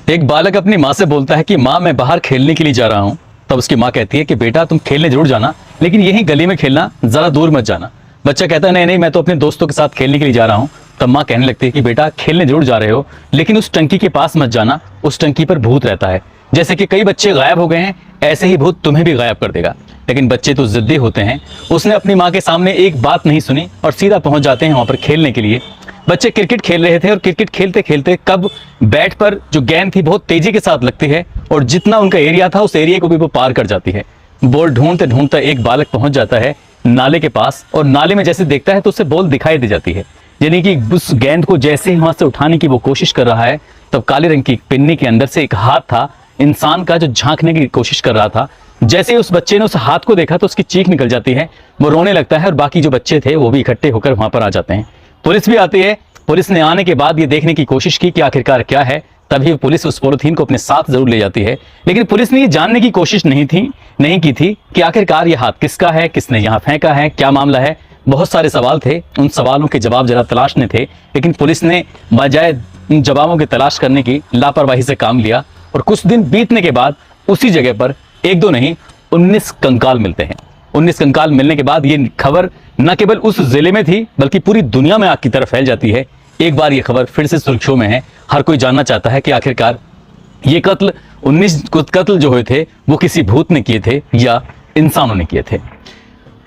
एक बालक अपनी माँ से बोलता है कि माँ मैं बाहर खेलने के लिए जा रहा हूँ। तब उसकी माँ कहती है कि बेटा तुम खेलने जरूर जाना, लेकिन यहीं गली में खेलना, ज्यादा दूर मत जाना। बच्चा कहता है नहीं नहीं मैं तो अपने दोस्तों के साथ खेलने के लिए जा रहा हूँ। तब माँ कहने लगती है कि बेटा खेलने जरूर जा रहे हो, लेकिन उस टंकी के पास मत जाना, उस टंकी पर भूत रहता है। जैसे कि कई बच्चे गायब हो गए हैं, ऐसे ही भूत तुम्हें भी गायब कर देगा। लेकिन बच्चे तो जिद्दी होते हैं, उसने अपनी माँ के सामने एक बात नहीं सुनी और सीधा पहुंच जाते हैं वहां पर खेलने के लिए। बच्चे क्रिकेट खेल रहे थे और क्रिकेट खेलते खेलते कब बैट पर जो गेंद थी बहुत तेजी के साथ लगती है और जितना उनका एरिया था उस एरिया को भी वो पार कर जाती है। बॉल ढूंढते ढूंढते एक बालक पहुंच जाता है नाले के पास और नाले में जैसे देखता है तो उसे बॉल दिखाई दे जाती है। यानी कि उस गेंद को जैसे ही वहां से उठाने की वो कोशिश कर रहा है, तब काले रंग की पिन्नी के अंदर से एक हाथ था इंसान का जो झांकने की कोशिश कर रहा था। जैसे ही उस बच्चे ने उस हाथ को देखा तो उसकी चीख निकल जाती है, वो रोने लगता है और बाकी जो बच्चे थे वो भी इकट्ठे होकर वहां पर आ जाते हैं। पुलिस भी आती है। पुलिस ने आने के बाद ये देखने की कोशिश की कि आखिरकार क्या है। तभी पुलिस उस पॉलिथीन को अपने साथ जरूर ले जाती है, लेकिन पुलिस ने ये जानने की कोशिश नहीं की थी कि आखिरकार ये हाथ किसका है, किसने यहाँ फेंका है, क्या मामला है। बहुत सारे सवाल थे, उन सवालों के जवाब जरा तलाशने थे, लेकिन पुलिस ने बजाय उन जवाबों की तलाश करने की लापरवाही से काम लिया। और कुछ दिन बीतने के बाद उसी जगह पर एक दो नहीं 19 कंकाल मिलते हैं। 19 कंकाल मिलने के बाद ये खबर न केवल उस जिले में थी बल्कि पूरी दुनिया में आग की तरफ फैल जाती है। एक बार ये खबर फिर से सुर्खियों में है। हर कोई जानना चाहता है कि आखिरकार ये कत्ल 19 कत्ल जो हुए थे वो किसी भूत ने किए थे या इंसानों ने किए थे।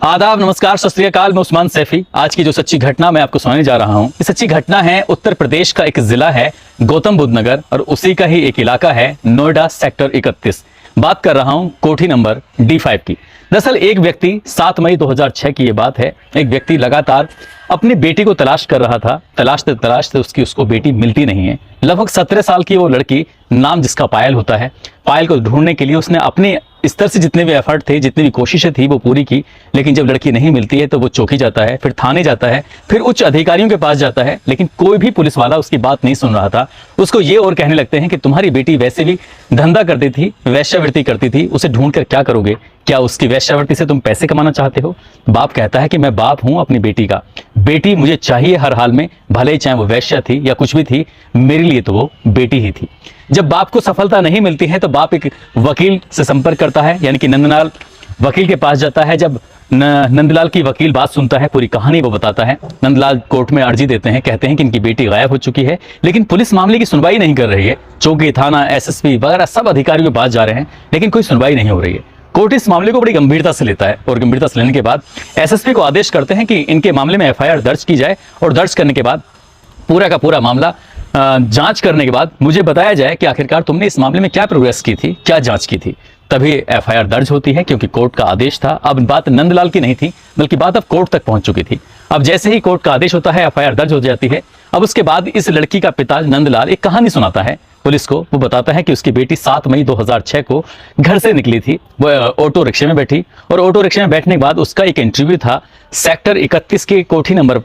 आदाब, नमस्कार, सत श्री अकाल। मैं उस्मान सैफी। आज की जो सच्ची घटना मैं आपको सुनाने जा रहा हूं, ये सच्ची घटना है उत्तर प्रदेश का एक जिला है गौतम बुद्ध नगर और उसी का ही एक इलाका है नोएडा सेक्टर 31। बात कर रहा हूं कोठी नंबर D5 की। दरअसल एक व्यक्ति 7 मई 2006 की ये बात है। एक व्यक्ति लगातार अपनी बेटी को तलाश कर रहा था। तलाशते तलाशते उसको बेटी मिलती नहीं है। लगभग 17 साल की वो लड़की, नाम जिसका पायल होता है, पायल को ढूंढने के लिए उसने अपने स्तर से जितने भी एफर्ट थे, जितनी भी कोशिशें थी वो पूरी की। लेकिन जब लड़की नहीं मिलती है तो वो चौकी जाता है, फिर थाने जाता है, फिर उच्च अधिकारियों के पास जाता है, लेकिन कोई भी पुलिस वाला उसकी बात नहीं सुन रहा था। उसको ये और कहने लगते हैं कि तुम्हारी बेटी वैसे भी धंधा करती थी, वेश्यावृत्ति करती थी, उसे ढूंढ कर क्या करोगे? क्या उसकी वेश्यावृत्ति से तुम पैसे कमाना चाहते हो? बाप कहता है कि मैं बाप हूं अपनी बेटी का, बेटी मुझे चाहिए हर हाल में, भले ही चाहे वो वैश्या थी या कुछ भी थी, मेरे लिए तो वो बेटी ही थी। जब बाप को सफलता नहीं मिलती है तो बाप एक वकील से संपर्क करता है, यानी कि नंदलाल वकील के पास जाता है। जब नंदलाल की वकील बात सुनता है, पूरी कहानी वो बताता है। नंदलाल कोर्ट में अर्जी देते हैं, कहते हैं कि इनकी बेटी गायब हो चुकी है, लेकिन पुलिस मामले की सुनवाई नहीं कर रही है। चौकी, थाना, SSP वगैरह सब अधिकारियों के पास जा रहे हैं, लेकिन कोई सुनवाई नहीं हो रही है। कोर्ट इस मामले को बड़ी गंभीरता से लेता है और गंभीरता से लेने के बाद SSP को आदेश करते हैं कि इनके मामले में FIR दर्ज की जाए और दर्ज करने के बाद पूरा का पूरा मामला जांच करने के बाद मुझे बताया जाए कि आखिरकार तुमने इस मामले में क्या प्रोग्रेस की थी, क्या जांच की थी। तभी FIR दर्ज होती है, क्योंकि कोर्ट का आदेश था। अब बात नंदलाल की नहीं थी, बल्कि बात अब कोर्ट तक पहुंच चुकी थी। अब जैसे ही कोर्ट का आदेश होता है, FIR दर्ज हो जाती है। अब उसके बाद इस लड़की का पिता नंदलाल एक कहानी सुनाता है पुलिस को। वो बताता है कि उसकी बेटी 7 मई 2006 को घर से निकली थी। वो ऑटो रिक्शे में बैठी और ऑटो रिक्शे में बैठने के बाद उसका एक इंटरव्यू था सेक्टर 31 के कोठी नंबर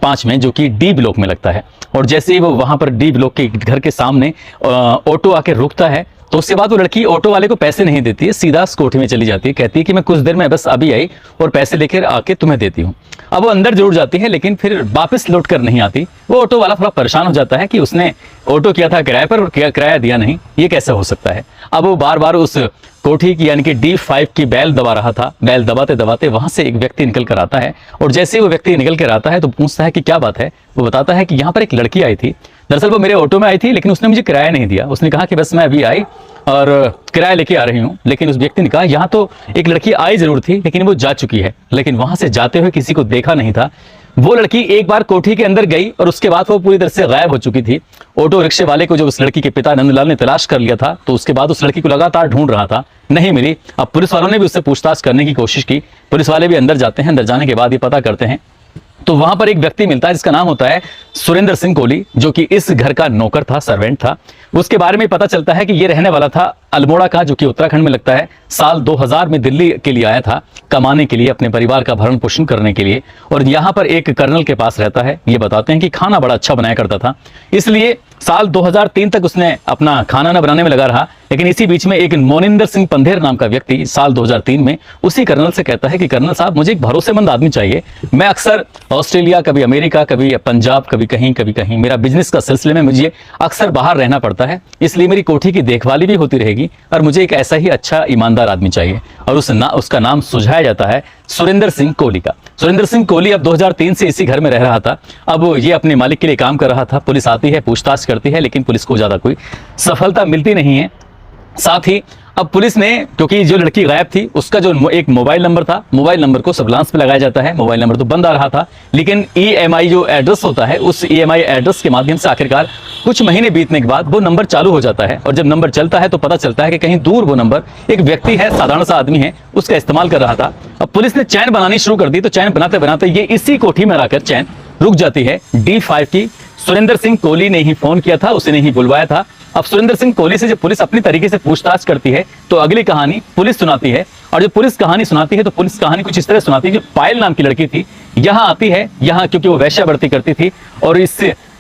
5 में, जो कि D ब्लॉक में लगता है। और जैसे ही वो वहां पर D ब्लॉक के घर के सामने ऑटो आके रुकता है, तो उसके बाद वो लड़की ऑटो वाले को पैसे नहीं देती है, सीधा कोठी में चली जाती है। कहती है कि मैं कुछ देर में बस अभी आई और पैसे लेकर आके तुम्हें देती हूँ। अब वो अंदर जरूर जाती है, लेकिन फिर वापस लौट कर नहीं आती। वो ऑटो वाला थोड़ा परेशान हो जाता है कि उसने ऑटो किया था किराए पर और किराया दिया नहीं, ये कैसे हो सकता है। अब वो बार बार उस कोठी की यानी कि D5 की बैल दबा रहा था। बैल दबाते दबाते वहां से एक व्यक्ति निकल कर आता है और जैसे ही वो व्यक्ति निकल कर आता है तो पूछता है कि क्या बात है। वो बताता है कि यहाँ पर एक लड़की आई थी, दरअसल वो मेरे ऑटो में आई थी, लेकिन उसने मुझे किराया नहीं दिया। उसने कहा कि बस मैं अभी आई और किराया लेके आ रही हूँ। लेकिन उस व्यक्ति ने कहा यहाँ तो एक लड़की आई जरूर थी, लेकिन वो जा चुकी है। लेकिन वहां से जाते हुए किसी को देखा नहीं था। वो लड़की एक बार कोठी के अंदर गई और उसके बाद वो पूरी तरह से गायब हो चुकी थी। ऑटो रिक्शे वाले को जब उस लड़की के पिता नंदलाल ने तलाश कर लिया था, तो उसके बाद उस लड़की को लगातार ढूंढ रहा था, नहीं मिली। अब पुलिस वालों ने भी उससे पूछताछ करने की कोशिश की। पुलिस वाले भी अंदर जाते हैं। अंदर जाने के बाद ये पता करते हैं तो वहां पर एक व्यक्ति मिलता है जिसका नाम होता है सुरेंद्र सिंह कोहली, जो कि इस घर का नौकर था, सर्वेंट था। उसके बारे में पता चलता है कि ये रहने वाला था अल्मोड़ा का, जो कि उत्तराखंड में लगता है। साल 2000 में दिल्ली के लिए आया था कमाने के लिए, अपने परिवार का भरण पोषण करने के लिए, और यहाँ पर एक कर्नल के पास रहता है। ये बताते हैं कि खाना बड़ा अच्छा बनाया करता था, इसलिए साल 2003 तक उसने अपना खाना न बनाने में लगा रहा। लेकिन इसी बीच में एक मोनिंदर सिंह पंधेर नाम का व्यक्ति साल 2003 में उसी कर्नल से कहता है कि कर्नल साहब, मुझे एक भरोसेमंद आदमी चाहिए। मैं अक्सर ऑस्ट्रेलिया, कभी अमेरिका, कभी पंजाब, कभी कहीं, मेरा बिजनेस का सिलसिले में मुझे अक्सर बाहर रहना पड़ता है, इसलिए मेरी कोठी की देखभाली भी होती रहेगी, और मुझे एक ऐसा ही अच्छा ईमानदार आदमी चाहिए। और उसका नाम सुझाया जाता है सुरेंद्र सिंह कोहली का। सुरेंद्र सिंह कोहली अब 2003 से इसी घर में रह रहा था। अब ये अपने मालिक के लिए काम कर रहा था। पुलिस आती है, पूछताछ करती है, लेकिन पुलिस को ज्यादा कोई सफलता मिलती नहीं है। साथ ही अब पुलिस ने, क्योंकि जो लड़की गायब थी उसका जो एक मोबाइल नंबर था, मोबाइल नंबर को सर्विलांस पे लगाया जाता है। मोबाइल नंबर तो बंद आ रहा था, लेकिन EMI जो एड्रेस होता है, उस EMI एड्रेस के माध्यम से आखिरकार कुछ महीने बीतने के बाद वो नंबर चालू हो जाता है। और जब नंबर चलता है तो पता चलता है कि कहीं दूर वो नंबर एक व्यक्ति है, साधारण सा आदमी है, उसका इस्तेमाल कर रहा था। अब पुलिस ने चैन बनानी शुरू कर दी, तो चैन बनाते बनाते ये इसी कोठी में आकर चैन रुक जाती है। D5 की सुरेंद्र सिंह कोहली ने ही फोन किया था, उसने ही बुलवाया था। अब सुरेंद्र सिंह कोहली से जब पुलिस अपनी तरीके से पूछताछ करती है तो अगली कहानी पुलिस सुनाती है। और जब पुलिस कहानी सुनाती है तो पुलिस कहानी कुछ इस तरह सुनाती है। जो पायल नाम की लड़की थी यहाँ आती है, यहाँ क्योंकि वो वेश्यावृत्ति करती थी, और इस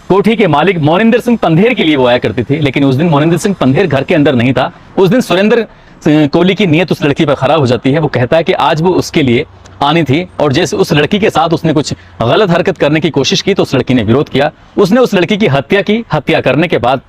कोठी के मालिक मोनिंदर सिंह पंधेर के लिए वो आया करती थी। लेकिन उस दिन मोनिंदर सिंह पंधेर घर के अंदर नहीं था। उस दिन सुरेंद्र कोहली की नीयत उस लड़की पर खराब हो जाती है। वो कहता है कि आज वो उसके लिए आनी थी, और जैसे उस लड़की के साथ उसने कुछ गलत हरकत करने की कोशिश की तो उस लड़की ने विरोध किया। उसने उस लड़की की हत्या की। हत्या करने के बाद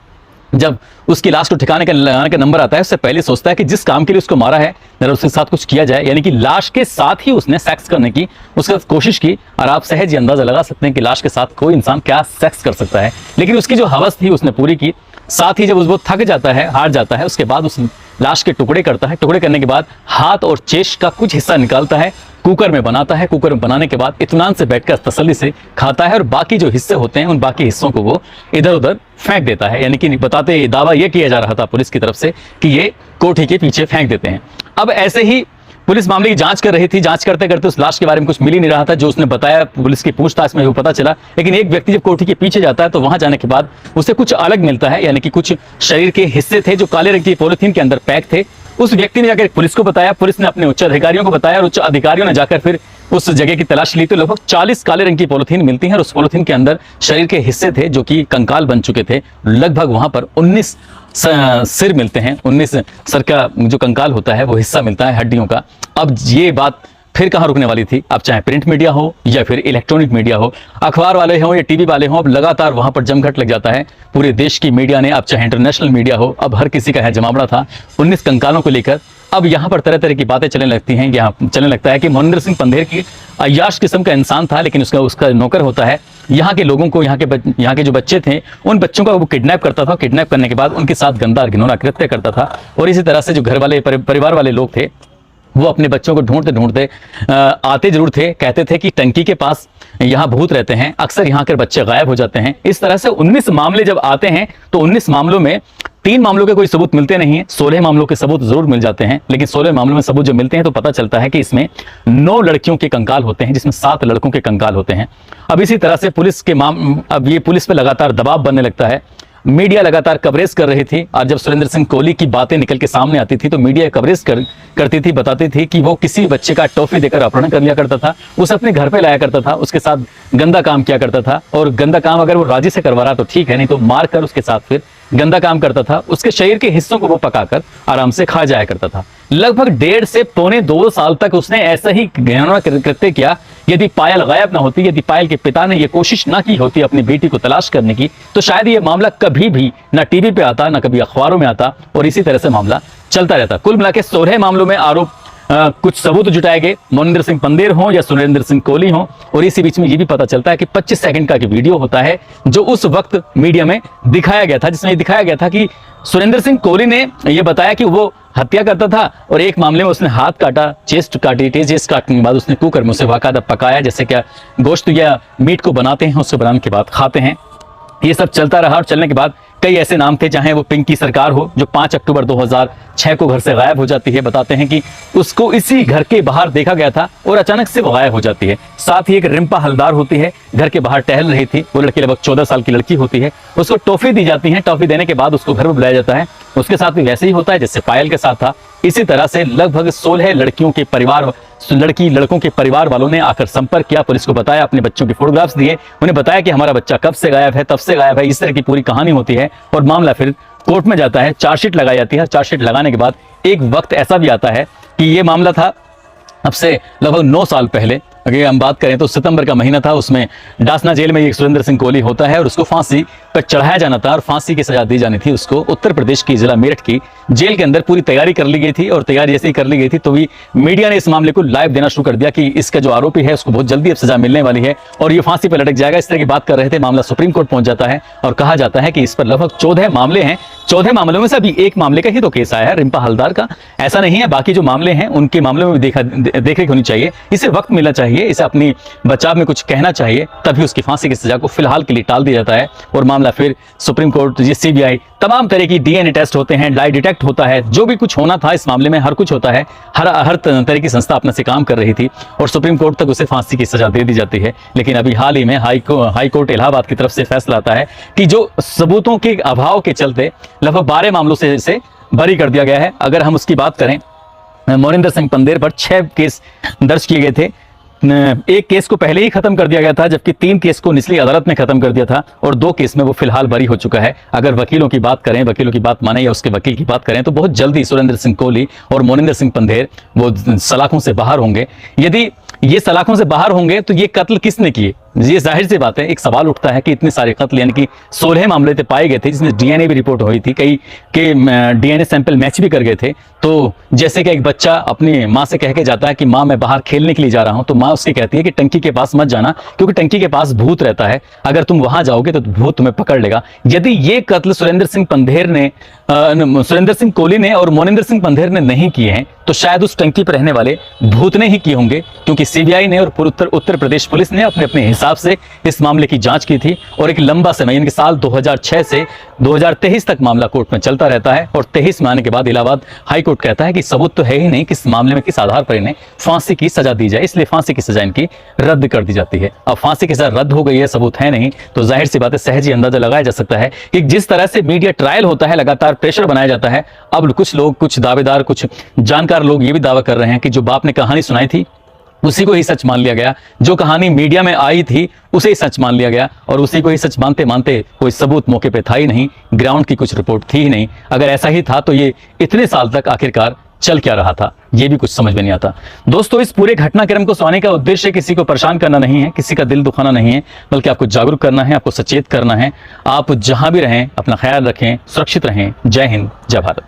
जब उसकी लाश को ठिकाने का लगाने का नंबर आता है, उससे पहले सोचता है कि जिस काम के लिए उसको मारा है जरा उसके साथ कुछ किया जाए, यानी कि लाश के साथ ही उसने सेक्स करने की उसका कोशिश की। और आप सहज अंदाजा लगा सकते हैं कि लाश के साथ कोई इंसान क्या सेक्स कर सकता है, लेकिन उसकी जो हवस थी उसने पूरी की। साथ ही जब वो थक जाता है, हार जाता है, उसके बाद उस लाश के टुकड़े करता है। टुकड़े करने के बाद हाथ और चेस्ट का कुछ हिस्सा निकालता है, कुकर में बनाता है। कुकर में बनाने के बाद इत्मीनान से बैठकर तसल्ली से खाता है, और बाकी जो हिस्से होते हैं उन बाकी हिस्सों को वो इधर उधर फेंक देता है। यानी कि बताते दावा यह किया जा रहा था पुलिस की तरफ से कि ये कोठी के पीछे फेंक देते हैं। अब ऐसे ही पुलिस मामले की जांच कर रही थी। जांच करते करते उस लाश के बारे में कुछ मिल ही नहीं रहा था, जो उसने बताया पुलिस की पूछताछ में वो पता चला। लेकिन एक व्यक्ति जब कोठी के पीछे जाता है तो वहां जाने के बाद उसे कुछ अलग मिलता है, यानी कि कुछ शरीर के हिस्से थे जो काले रंग की पॉलिथीन के अंदर पैक थे। उस व्यक्ति ने जाकर पुलिस को बताया, पुलिस ने अपने उच्च अधिकारियों को बताया, और उच्च अधिकारियों ने जाकर फिर उस जगह की तलाश ली तो लगभग 40 काले रंग की पॉलिथीन मिलती है। और उस पॉलिथीन के अंदर शरीर के हिस्से थे जो कि कंकाल बन चुके थे। लगभग वहां पर 19 सिर मिलते हैं, 19 सर का जो कंकाल होता है वो हिस्सा मिलता है हड्डियों का। अब ये बात फिर कहां रुकने वाली थी? अब चाहे प्रिंट मीडिया हो या फिर इलेक्ट्रॉनिक मीडिया हो, अखबार वाले हों या टीवी वाले हों, अब लगातार वहां पर जमघट लग जाता है पूरे देश की मीडिया ने। अब चाहे इंटरनेशनल मीडिया हो, अब हर किसी का है जमावड़ा था 19 कंकालों को लेकर। अब यहाँ पर तरह तरह की बातें चलने लगती हैं। यहाँ चलने लगता है कि मोनिंदर सिंह पंधेर की अय्याश किस्म का इंसान था, लेकिन उसका नौकर होता है। यहाँ के लोगों को, यहाँ के जो बच्चे थे उन बच्चों का वो किडनैप करता था। किडनैप करने के बाद उनके साथ गंदा घिनौना कृत्य करता था। और इसी तरह से जो घर वाले परिवार वाले लोग थे वो अपने बच्चों को ढूंढते ढूंढते आते जरूर थे। कहते थे कि टंकी के पास यहाँ भूत रहते हैं, अक्सर यहाँ के बच्चे गायब हो जाते हैं। इस तरह से 19 मामले जब आते हैं तो 19 मामलों में 3 मामलों के कोई सबूत मिलते नहीं है, 16 मामलों के सबूत जरूर मिल जाते हैं। लेकिन 16 मामलों में सबूत जब मिलते हैं तो पता चलता है कि इसमें 9 लड़कियों के कंकाल होते हैं, जिसमें 7 लड़कों के कंकाल होते हैं। अब इसी तरह से अब ये पुलिस पे लगातार दबाव बनने लगता है। मीडिया लगातार कवरेज कर रही थी, और जब सुरेंद्र सिंह कोहली की बातें निकल के सामने आती थी तो मीडिया कवरेज करती थी, बताती थी कि वो किसी बच्चे का टॉफी देकर अपहरण कर लिया करता था, उसे अपने घर पे लाया करता था, उसके साथ गंदा काम किया करता था। और गंदा काम अगर वो राजी से करवा रहा तो ठीक है, नहीं तो मार कर उसके साथ फिर गंदा काम करता था। उसके शरीर के हिस्सों को वो पकाकर आराम से खा जाया करता था। लगभग 1.5 से पौने 2 साल तक उसने ऐसा ही घिनौना कृत्य किया। यदि पायल गायब ना होती, यदि पायल के पिता ने यह कोशिश ना की होती अपनी बेटी को तलाश करने की, तो शायद ये मामला कभी भी ना टीवी पे आता, ना कभी अखबारों में आता, और इसी तरह से मामला चलता रहता। कुल मिलाकर 16 मामलों में आरोप कुछ सबूत जुटाए गए, मोनिंदर सिंह पंधेर हो या सुरेंद्र सिंह कोहली हो। और इसी बीच में ये भी पता चलता है कि 25 सेकंड का वीडियो होता है जो उस वक्त मीडिया में दिखाया गया था, जिसमें दिखाया गया था कि सुरेंद्र सिंह कोहली ने यह बताया कि वो हत्या करता था, और एक मामले में उसने हाथ काटा, चेस्ट काटी, चेस्ट काटने के बाद उसने कुकर में उसे बाकायदा पकाया, जैसे क्या गोश्त या मीट को बनाते हैं, उससे बनाने के बाद खाते हैं। ये सब चलता रहा, और चलने के बाद कई ऐसे नाम थे, चाहे वो पिंकी सरकार हो जो 5 अक्टूबर 2006 को घर से गायब हो जाती है। बताते हैं कि उसको इसी घर के बाहर देखा गया था और अचानक से वो गायब हो जाती है। साथ ही एक रिंपा हलदार होती है, घर के बाहर टहल रही थी। वो लड़की लगभग 14 साल की लड़की होती है। उसको टॉफी दी जाती है। टॉफी देने के बाद उसको घर में बुलाया जाता है। उसके साथ भी वैसे ही होता है जैसे पायल के साथ था। इसी तरह से लगभग 16 लड़कियों के परिवार लड़कों के परिवार वालों ने आकर संपर्क किया, पुलिस को बताया, अपने बच्चों की फोटोग्राफ्स दिए, उन्हें बताया कि हमारा बच्चा कब से गायब है, तब से गायब है। इस तरह की पूरी कहानी होती है और मामला फिर कोर्ट में जाता है। चार्जशीट लगाई जाती है। चार्जशीट लगाने के बाद एक वक्त ऐसा भी आता है कि ये मामला था अब से लगभग 9 साल पहले। अगर हम बात करें तो सितंबर का महीना था। उसमें डासना जेल में एक सुरेंद्र सिंह कोहली होता है और उसको फांसी पर चढ़ाया जाना था और फांसी की सजा दी जानी थी उसको। उत्तर प्रदेश की जिला मेरठ की जेल के अंदर पूरी तैयारी कर ली गई थी और तैयारी जैसे ही कर ली गई थी तो भी मीडिया ने इस मामले को लाइव देना शुरू कर दिया कि इसका जो आरोपी है उसको बहुत जल्दी अब सजा मिलने वाली है और ये फांसी पर लटक जाएगा। इस तरह की बात कर रहे थे। मामला सुप्रीम कोर्ट पहुंच जाता है और कहा जाता है कि इस पर लगभग 14 मामले हैं। 14 मामलों में से अभी एक मामले का ही तो केस आया है, रिंपा हलदार का। ऐसा नहीं है, बाकी जो मामले हैं उनके मामलों में भी देख रेख होनी चाहिए। इसे वक्त मिलना चाहिए, इसे अपनी बचाव में कुछ कहना चाहिए, तभी उसकी फांसी की सजा को फिलहाल के लिए टाल दिया जाता है और मामला फिर सुप्रीम कोर्ट, सीबीआई, तमाम तरह की डीएनए टेस्ट होते हैं, लाई डिटेक्ट होता है, जो भी कुछ होना था इस मामले में हर कुछ होता है। हर तरह की संस्था अपने से काम कर रही थी और सुप्रीम कोर्ट तक उसे फांसी की सजा दे दी जाती है। लेकिन अभी हाल ही में हाई कोर्ट इलाहाबाद की तरफ से फैसला आता है कि जो सबूतों के अभाव के चलते लगभग 12 मामलों से इसे बरी कर दिया गया है। अगर हम उसकी बात करें, मोनिंदर सिंह पंदेर पर 6 केस दर्ज किए गए थे। एक केस को पहले ही खत्म कर दिया गया था, जबकि 3 केस को निचली अदालत ने खत्म कर दिया था और 2 केस में वो फिलहाल बरी हो चुका है। अगर वकीलों की बात करें, वकीलों की बात माने या उसके वकील की बात करें तो बहुत जल्दी सुरेंद्र सिंह कोहली और मोनिंदर सिंह पंदेर वो सलाखों से बाहर होंगे। यदि ये सलाखों से बाहर होंगे तो ये कत्ल किसने किए? ये जाहिर सी बात है, एक सवाल उठता है कि इतने सारे कत्ल, यानी कि 16 मामले थे पाए गए थे जिसमें डीएनए भी रिपोर्ट हुई थी, कई के डीएनए सैंपल मैच भी कर गए थे। तो जैसे कि एक बच्चा अपनी माँ से कह के जाता है कि माँ मैं बाहर खेलने के लिए जा रहा हूँ, तो माँ उससे कहती है कि टंकी के पास मत जाना क्योंकि टंकी के पास भूत रहता है, अगर तुम वहां जाओगे तो भूत तुम्हें पकड़ लेगा। यदि ये कत्ल सुरेंद्र सिंह कोहली ने और मोनिंदर सिंह पंदेर ने नहीं किए हैं तो शायद उस टंकी पर रहने वाले भूत ने ही किए होंगे, क्योंकि सीबीआई ने और उत्तर प्रदेश पुलिस ने अपने अपने हिसाब से इस मामले की जांच की थी और एक लंबा समय यानी कि साल 2006 से 2023 तक मामला कोर्ट में चलता रहता है और 23 में आने के बाद इलाहाबाद हाई कोर्ट कहता है कि सबूत तो है ही नहीं, किस मामले में किस आधार पर इन्हें फांसी की सजा दी जाए, इसलिए फांसी की सजा इनकी रद्द कर दी जाती है। अब फांसी की सजा रद्द हो गई है, सबूत है नहीं, तो जाहिर सी बात है, सहज ही अंदाजा लगाया जा सकता है कि जिस तरह से मीडिया ट्रायल होता है, लगातार प्रेशर बनाया जाता है, अब कुछ लोग, कुछ दावेदार, कुछ जानकार लोग ये भी दावा कर रहे हैं कि जो बाप ने कहानी सुनाई थी उसी को ही सच मान लिया गया, जो कहानी मीडिया में आई थी उसे ही सच मान लिया गया और उसी को ही सच मानते मानते कोई सबूत मौके पे था ही नहीं, ग्राउंड की कुछ रिपोर्ट थी ही नहीं। अगर ऐसा ही था तो ये इतने साल तक आखिरकार चल क्या रहा था, ये भी कुछ समझ में नहीं आता। दोस्तों, इस पूरे घटनाक्रम को सुनाने का उद्देश्य किसी को परेशान करना नहीं है, किसी का दिल दुखाना नहीं है, बल्कि आपको जागरूक करना है, आपको सचेत करना है। आप जहां भी रहें अपना ख्याल रखें, सुरक्षित रहें। जय हिंद, जय भारत।